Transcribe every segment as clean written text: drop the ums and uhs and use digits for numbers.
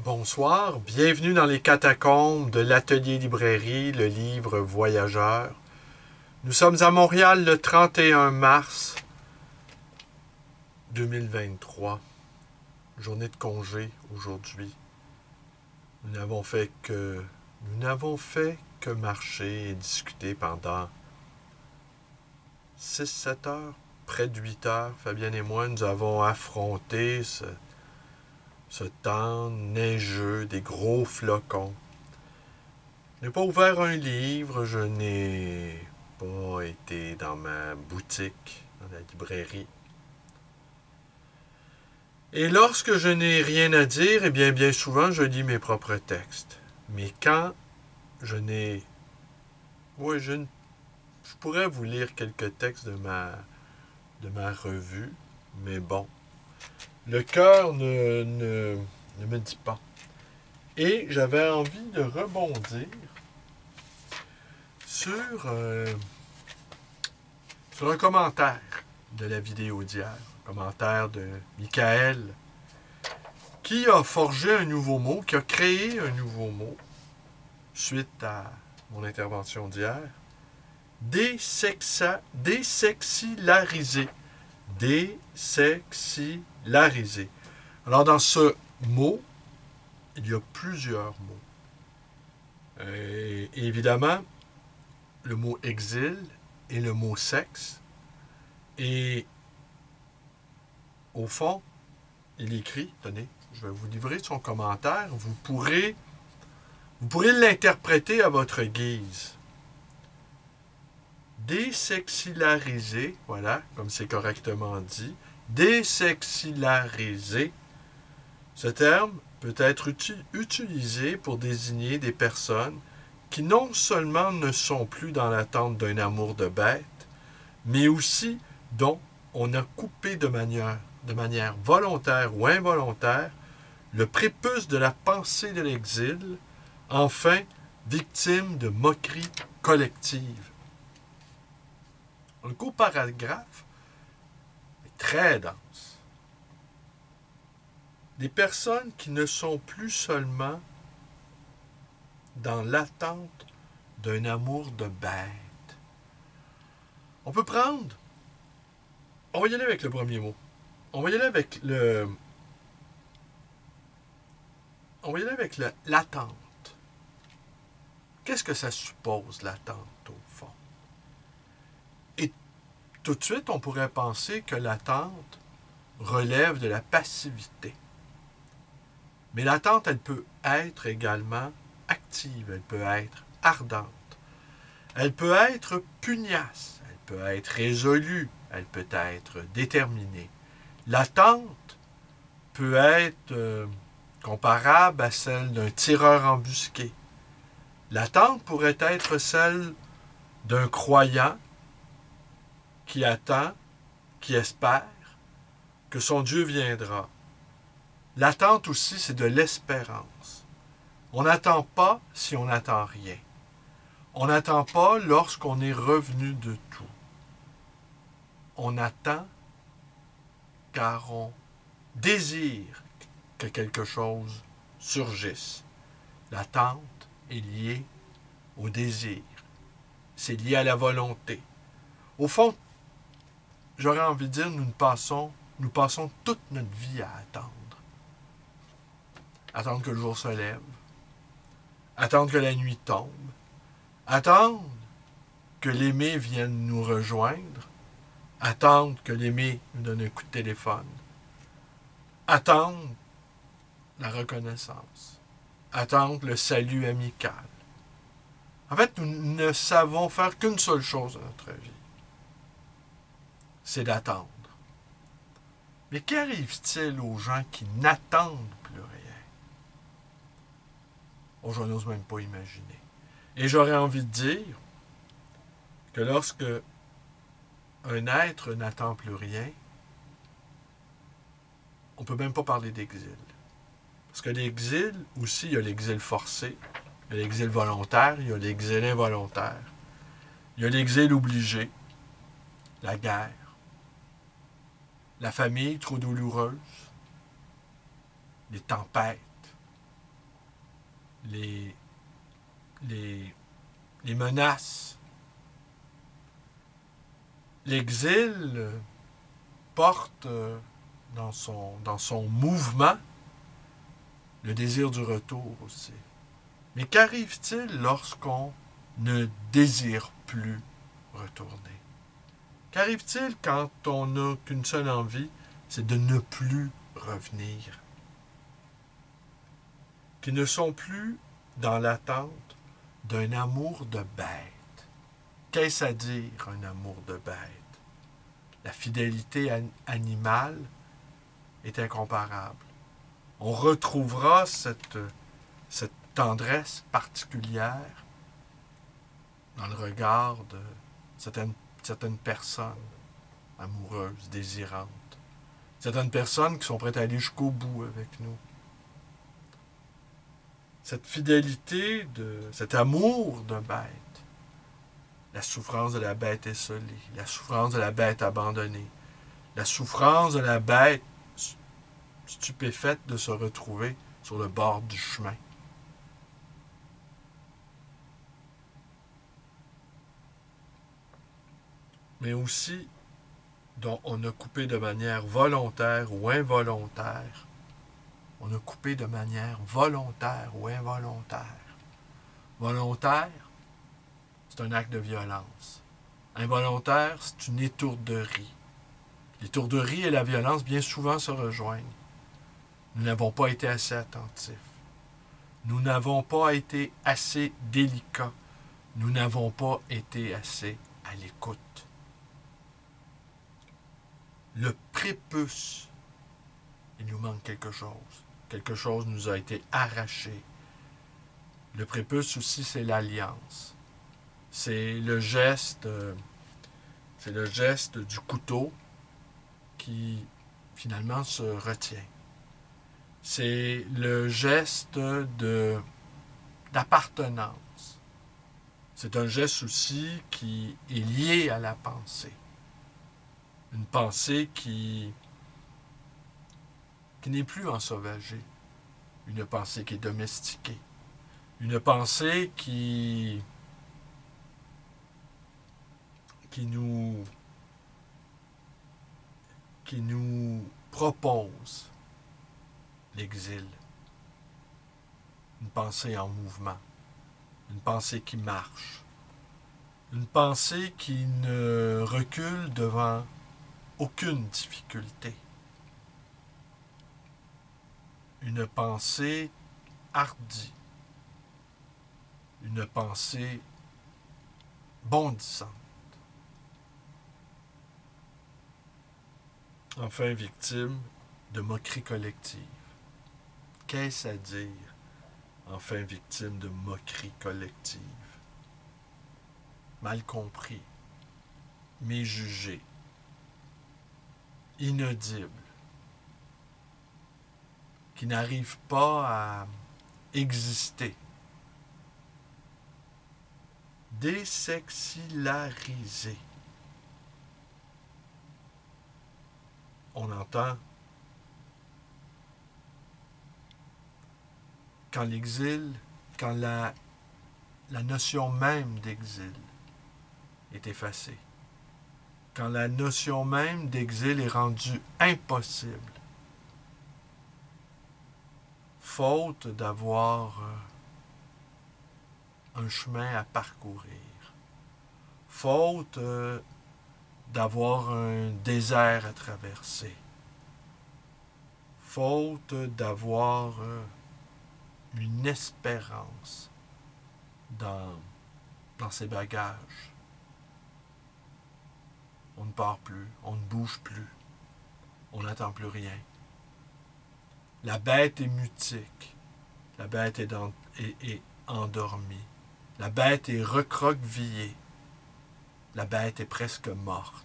Bonsoir, bienvenue dans les catacombes de l'Atelier Librairie, le livre voyageur. Nous sommes à Montréal le 31 mars 2023, journée de congé aujourd'hui. Nous n'avons fait que marcher et discuter pendant 6-7 heures, près de 8 heures. Fabienne et moi, nous avons affronté ce temps neigeux, des gros flocons. Je n'ai pas ouvert un livre, je n'ai pas été dans ma boutique, dans la librairie. Et lorsque je n'ai rien à dire, eh bien souvent, je lis mes propres textes. Mais quand je n'ai... Oui, je pourrais vous lire quelques textes de ma revue, mais bon. Le cœur ne me dit pas. Et j'avais envie de rebondir sur un commentaire de la vidéo d'hier. Un commentaire de Michael, qui a forgé un nouveau mot, qui a créé un nouveau mot, suite à mon intervention d'hier. Désexillariser. Désexillariser. Alors, dans ce mot, il y a plusieurs mots. Évidemment, le mot exil et le mot sexe. Et au fond, il écrit, tenez, je vais vous livrer son commentaire, vous pourrez l'interpréter à votre guise. Désexillariser, voilà, comme c'est correctement dit, désexillariser. Ce terme peut être utilisé pour désigner des personnes qui non seulement ne sont plus dans l'attente d'un amour de bête, mais aussi dont on a coupé de manière volontaire ou involontaire le prépuce de la pensée de l'exil, enfin victime de moqueries collectives. Le court paragraphe est très dense. Des personnes qui ne sont plus seulement dans l'attente d'un amour de bête. On va y aller avec le premier mot. On va y aller avec l'attente. Qu'est-ce que ça suppose, l'attente, au fond? Et tout de suite, on pourrait penser que l'attente relève de la passivité. Mais l'attente, elle peut être également active, elle peut être ardente, elle peut être pugnace, elle peut être résolue, elle peut être déterminée. L'attente peut être comparable à celle d'un tireur embusqué. L'attente pourrait être celle d'un croyant qui attend, qui espère que son Dieu viendra. L'attente aussi, c'est de l'espérance. On n'attend pas si on n'attend rien. On n'attend pas lorsqu'on est revenu de tout. On attend car on désire que quelque chose surgisse. L'attente est liée au désir. C'est lié à la volonté. Au fond, j'aurais envie de dire, nous passons toute notre vie à attendre. Attendre que le jour se lève. Attendre que la nuit tombe. Attendre que l'aimé vienne nous rejoindre. Attendre que l'aimé nous donne un coup de téléphone. Attendre la reconnaissance. Attendre le salut amical. En fait, nous ne savons faire qu'une seule chose dans notre vie. C'est d'attendre. Mais qu'arrive-t-il aux gens qui n'attendent plus rien? Oh, je n'ose même pas imaginer. Et j'aurais envie de dire que lorsque un être n'attend plus rien, on ne peut même pas parler d'exil. Parce que l'exil, aussi, il y a l'exil forcé, il y a l'exil volontaire, il y a l'exil involontaire, il y a l'exil obligé, la guerre, la famille trop douloureuse, les tempêtes, les, les menaces. L'exil porte dans son mouvement le désir du retour aussi. Mais qu'arrive-t-il lorsqu'on ne désire plus retourner? Qu'arrive-t-il quand on n'a qu'une seule envie, c'est de ne plus revenir? Qui ne sont plus dans l'attente d'un amour de bête. Qu'est-ce à dire, un amour de bête? La fidélité animale est incomparable. On retrouvera cette tendresse particulière dans le regard de certaines personnes amoureuses, désirantes. Certaines personnes qui sont prêtes à aller jusqu'au bout avec nous. Cette fidélité, cet amour de bête, la souffrance de la bête esseulée, la souffrance de la bête abandonnée, la souffrance de la bête stupéfaite de se retrouver sur le bord du chemin. Mais aussi dont on a coupé de manière volontaire ou involontaire. On a coupé de manière volontaire ou involontaire. Volontaire, c'est un acte de violence. Involontaire, c'est une étourderie. L'étourderie et la violence bien souvent se rejoignent. Nous n'avons pas été assez attentifs. Nous n'avons pas été assez délicats. Nous n'avons pas été assez à l'écoute. Le prépuce, il nous manque quelque chose. Quelque chose nous a été arraché. Le prépuce aussi, c'est l'alliance. C'est le geste du couteau qui finalement se retient. C'est le geste d'appartenance. C'est un geste aussi qui est lié à la pensée. Une pensée qui n'est plus ensauvagée. Une pensée qui est domestiquée. Une pensée qui nous propose l'exil. Une pensée en mouvement. Une pensée qui marche. Une pensée qui ne recule devant aucune difficulté. Une pensée hardie. Une pensée bondissante. Enfin, victime de moquerie collective. Qu'est-ce à dire, enfin, victime de moquerie collective? Mal compris, méjugé, inaudible, qui n'arrive pas à exister, désexilarisé. On entend quand l'exil, quand la notion même d'exil est effacée, quand la notion même d'exil est rendue impossible, faute d'avoir un chemin à parcourir, faute d'avoir un désert à traverser, faute d'avoir une espérance dans ses bagages. On ne part plus, on ne bouge plus, on n'attend plus rien. La bête est mutique, la bête est endormie, la bête est recroquevillée, la bête est presque morte.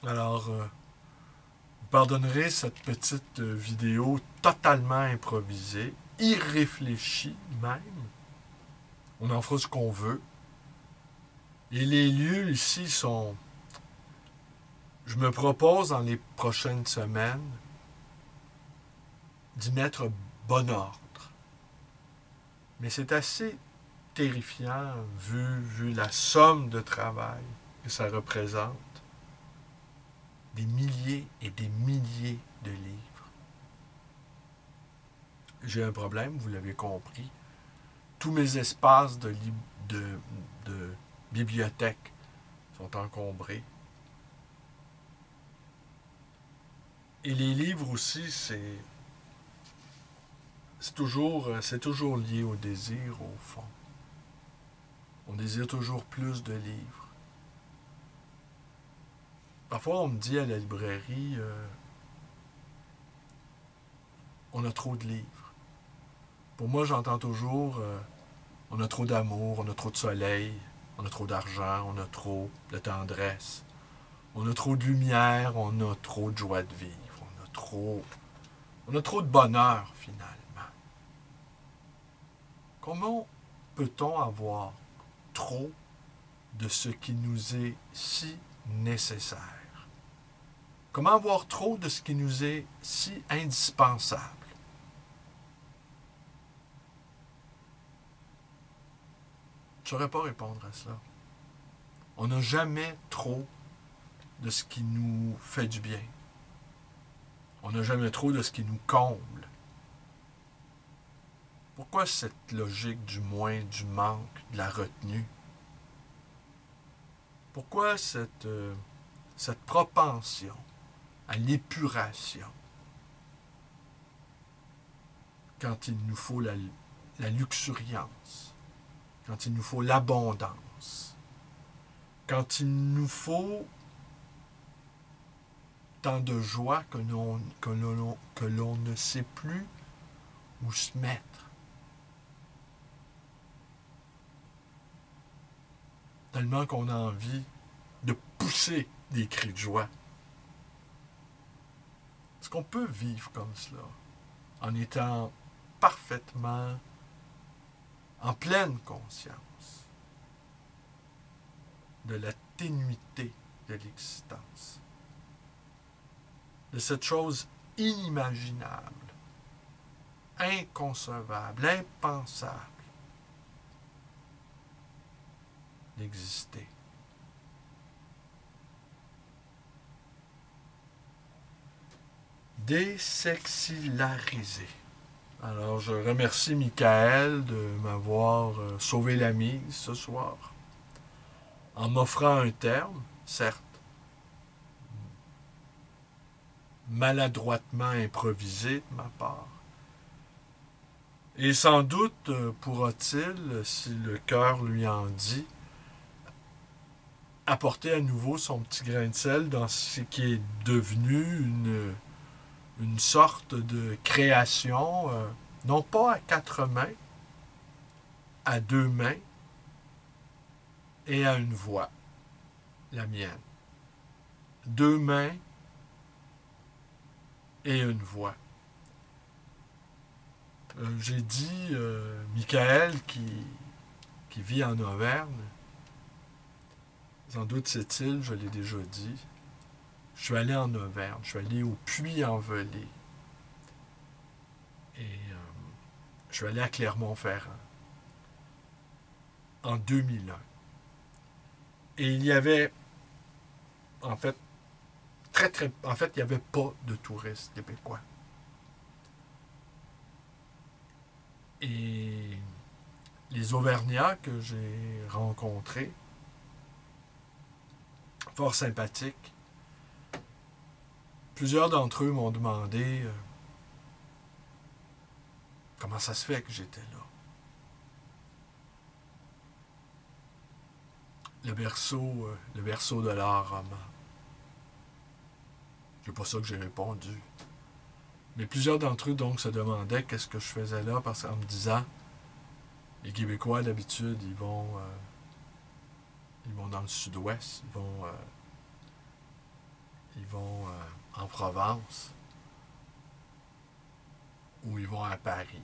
Alors, vous pardonnerez cette petite vidéo totalement improvisée, irréfléchie même. On en fera ce qu'on veut. Et les lieux ici sont... Je me propose dans les prochaines semaines d'y mettre bon ordre. Mais c'est assez terrifiant vu la somme de travail que ça représente. Des milliers et des milliers de livres. J'ai un problème, vous l'avez compris. Tous mes espaces de bibliothèque sont encombrés. Et les livres aussi, c'est toujours lié au désir, au fond. On désire toujours plus de livres. Parfois, on me dit à la librairie, on a trop de livres. Pour moi, j'entends toujours, on a trop d'amour, on a trop de soleil, on a trop d'argent, on a trop de tendresse, on a trop de lumière, on a trop de joie de vivre, on a trop de bonheur, finalement. Comment peut-on avoir trop de ce qui nous est si nécessaire? Comment avoir trop de ce qui nous est si indispensable? Je ne saurais pas répondre à cela. On n'a jamais trop de ce qui nous fait du bien. On n'a jamais trop de ce qui nous comble. Pourquoi cette logique du moins, du manque, de la retenue? Pourquoi cette propension à l'épuration quand il nous faut la luxuriance, quand il nous faut l'abondance, quand il nous faut tant de joie que l'on ne sait plus où se mettre. Tellement qu'on a envie de pousser des cris de joie. Est-ce qu'on peut vivre comme cela, en étant parfaitement en pleine conscience de la ténuité de l'existence, de cette chose inimaginable, inconcevable, impensable d'exister? Désexillariser. Alors, je remercie Michael de m'avoir sauvé la mise ce soir, en m'offrant un terme, certes, maladroitement improvisé de ma part. Et sans doute pourra-t-il, si le cœur lui en dit, apporter à nouveau son petit grain de sel dans ce qui est devenu une sorte de création, non pas à 4 mains, à 2 mains et à une voix, la mienne. 2 mains et une voix. J'ai dit, Michael, qui vit en Auvergne, sans doute cette île, je l'ai déjà dit, je suis allé en Auvergne, je suis allé au Puy-en-Velay. Et je suis allé à Clermont-Ferrand en 2001. Et il y avait, en fait, il n'y avait pas de touristes québécois. Et les Auvergnats que j'ai rencontrés, fort sympathiques, plusieurs d'entre eux m'ont demandé comment ça se fait que j'étais là. Le berceau de l'art roman. C'est pas ça que j'ai répondu. Mais plusieurs d'entre eux donc se demandaient qu'est-ce que je faisais là, parce qu'en me disant, les Québécois d'habitude ils vont dans le sud-ouest, ils vont en Provence, ou ils vont à Paris.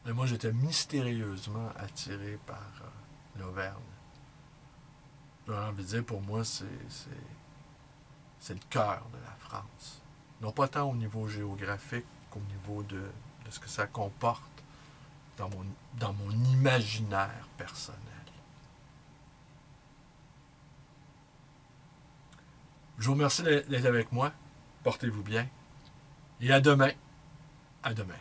Mais moi, j'étais mystérieusement attiré par l'Auvergne. J'aurais envie de dire, pour moi, c'est le cœur de la France. Non pas tant au niveau géographique qu'au niveau de ce que ça comporte dans mon imaginaire personnel. Je vous remercie d'être avec moi. Portez-vous bien. Et à demain. À demain.